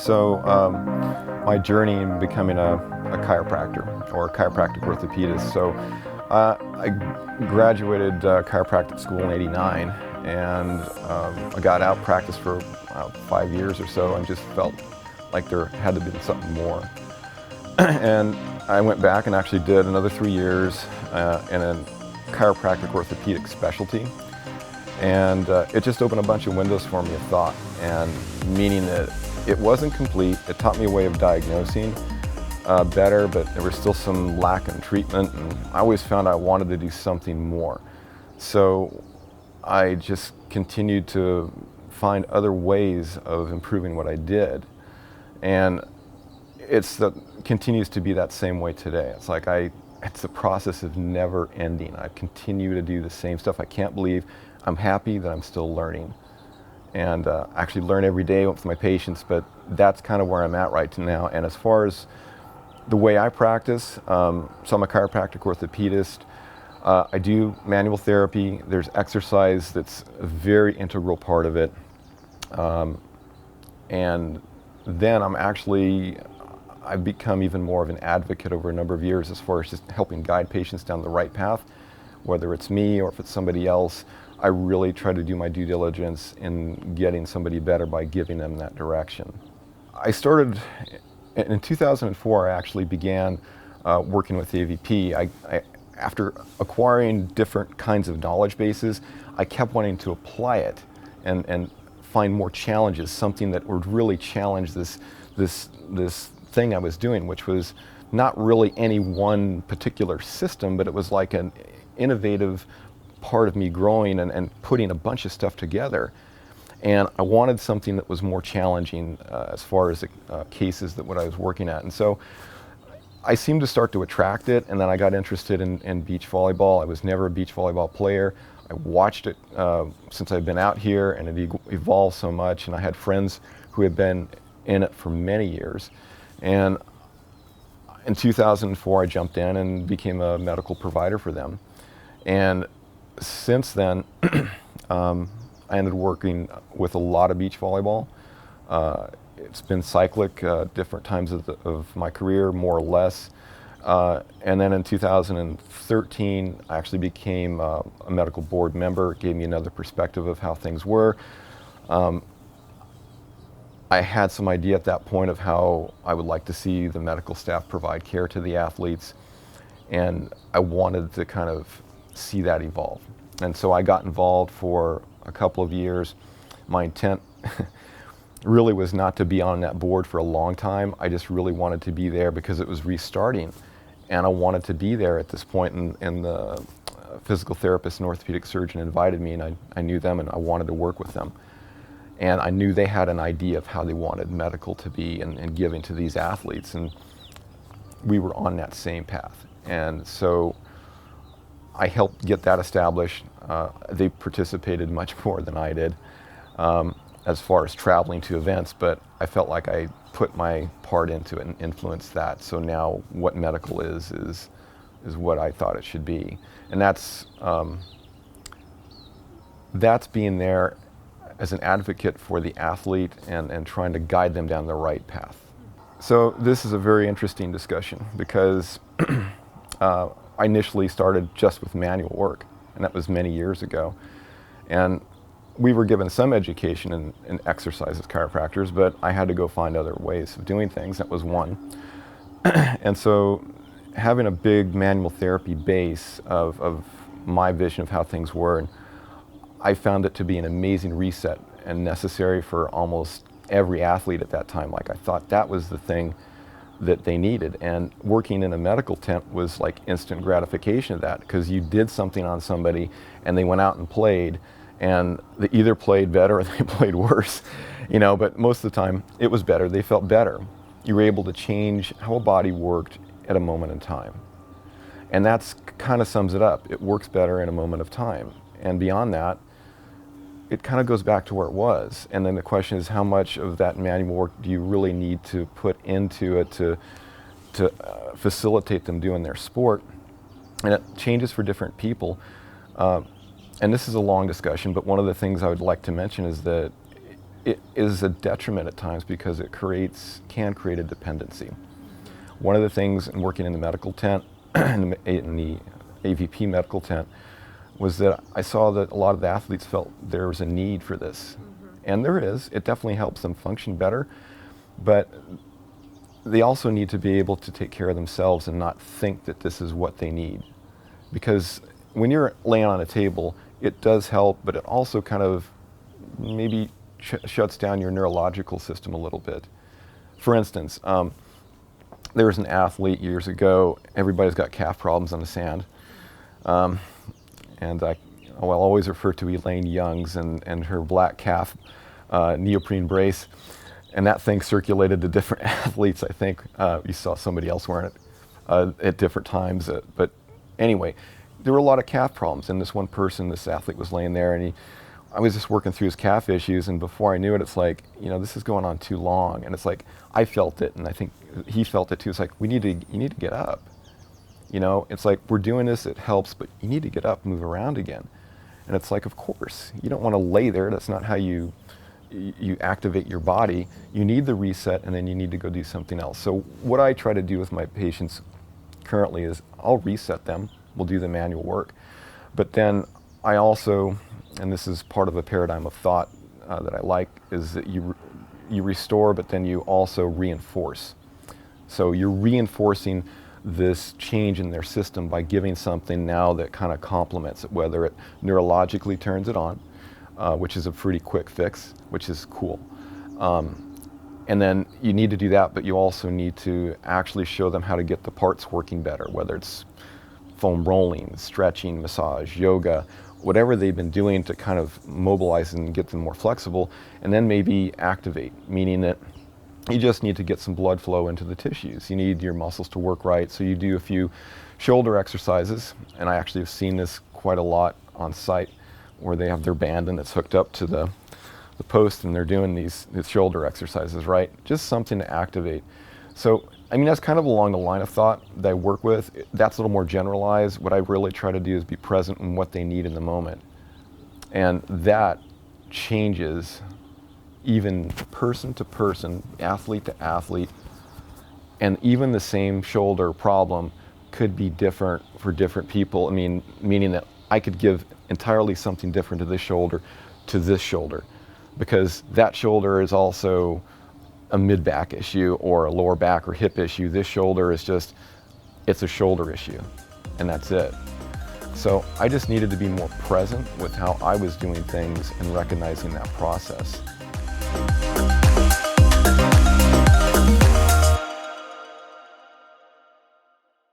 My journey in becoming a chiropractor or a chiropractic orthopedist. I graduated chiropractic school in '89, and I got out, practiced for 5 years or so, and just felt like there had to be something more. And I went back and actually did another 3 years in a chiropractic orthopedic specialty. And it just opened a bunch of windows for me of thought, and meaning that it wasn't complete. It taught me a way of diagnosing better, but there was still some lack in treatment, and I always found I wanted to do something more. So I just continued to find other ways of improving what I did. And continues to be that same way today. It's the process of never ending. I continue to do the same stuff. I can't believe I'm happy that I'm still learning. And actually learn every day with my patients, but that's kind of where I'm at right now. And as far as the way I practice, so I'm a chiropractic orthopedist. I do manual therapy. There's exercise that's a very integral part of it. And then I've become even more of an advocate over a number of years as far as just helping guide patients down the right path, whether it's me or if it's somebody else. I really try to do my due diligence in getting somebody better by giving them that direction. I started in 2004. I actually began working with AVP. After acquiring different kinds of knowledge bases, I kept wanting to apply it and find more challenges, something that would really challenge this thing I was doing, which was not really any one particular system, but it was like an innovative part of me growing and putting a bunch of stuff together. And I wanted something that was more challenging as far as cases that what I was working at. And so I seemed to start to attract it, and then I got interested in beach volleyball. I was never a beach volleyball player. I watched it since I've been out here, and it evolved so much, and I had friends who had been in it for many years. And in 2004, I jumped in and became a medical provider for them. And since then, I ended working with a lot of beach volleyball. It's been cyclic, different times of my career, more or less. And then in 2013, I actually became a medical board member. It gave me another perspective of how things were. I had some idea at that point of how I would like to see the medical staff provide care to the athletes, and I wanted to kind of see that evolve. And so I got involved for a couple of years. My intent really was not to be on that board for a long time. I just really wanted to be there because it was restarting, and I wanted to be there at this point. And the physical therapist and orthopedic surgeon invited me, and I knew them, and I wanted to work with them. And I knew they had an idea of how they wanted medical to be and giving to these athletes, and we were on that same path. And so I helped get that established. They participated much more than I did as far as traveling to events, but I felt like I put my part into it and influenced that. So now what medical is what I thought it should be. And that's being there as an advocate for the athlete and trying to guide them down the right path. So this is a very interesting discussion because I initially started just with manual work, and that was many years ago. And we were given some education in exercise as chiropractors, but I had to go find other ways of doing things. That was one. And so having a big manual therapy base of my vision of how things were, and I found it to be an amazing reset and necessary for almost every athlete at that time. Like, I thought that was the thing that they needed. And working in a medical tent was like instant gratification of that, because you did something on somebody and they went out and played, and they either played better or they played worse, but most of the time it was better. They felt better. You were able to change how a body worked at a moment in time. And that's kind of sums it up. It works better in a moment of time. And beyond that, it kind of goes back to where it was. And then the question is, how much of that manual work do you really need to put into it to facilitate them doing their sport? And it changes for different people. And this is a long discussion, but one of the things I would like to mention is that it is a detriment at times because it can create a dependency. One of the things in working in the medical tent, in the AVP medical tent, was that I saw that a lot of the athletes felt there was a need for this. And there is. It definitely helps them function better. But they also need to be able to take care of themselves and not think that this is what they need. Because when you're laying on a table, it does help, but it also kind of maybe shuts down your neurological system a little bit. For instance, there was an athlete years ago, everybody's got calf problems on the sand. And I'll always refer to Elaine Youngs and her black calf neoprene brace. And that thing circulated to different athletes, I think. You saw somebody else wearing it at different times. But anyway, there were a lot of calf problems. And this one person, this athlete was laying there, and I was just working through his calf issues. And before I knew it, it's like, this is going on too long. And it's like, I felt it, and I think he felt it too. It's like, you need to get up. It's like, we're doing this, it helps, but you need to get up, move around again. And it's like, of course, you don't want to lay there. That's not how you activate your body. You need the reset, and then you need to go do something else. So what I try to do with my patients currently is I'll reset them. We'll do the manual work. But then I also, and this is part of a paradigm of thought that I like, is that you restore, but then you also reinforce. So you're reinforcing this change in their system by giving something now that kind of complements it, whether it neurologically turns it on, which is a pretty quick fix, which is cool. And then you need to do that, but you also need to actually show them how to get the parts working better, whether it's foam rolling, stretching, massage, yoga, whatever they've been doing to kind of mobilize and get them more flexible, and then maybe activate, meaning that you just need to get some blood flow into the tissues. You need your muscles to work right, so you do a few shoulder exercises, and I actually have seen this quite a lot on site, where they have their band and it's hooked up to the post, and they're doing these shoulder exercises, right? Just something to activate. So, that's kind of along the line of thought that I work with. That's a little more generalized. What I really try to do is be present in what they need in the moment. And that changes even person to person, athlete to athlete, and even the same shoulder problem could be different for different people. Meaning that I could give entirely something different to this shoulder, because that shoulder is also a mid-back issue or a lower back or hip issue. This shoulder is it's a shoulder issue, and that's it. So I just needed to be more present with how I was doing things and recognizing that process.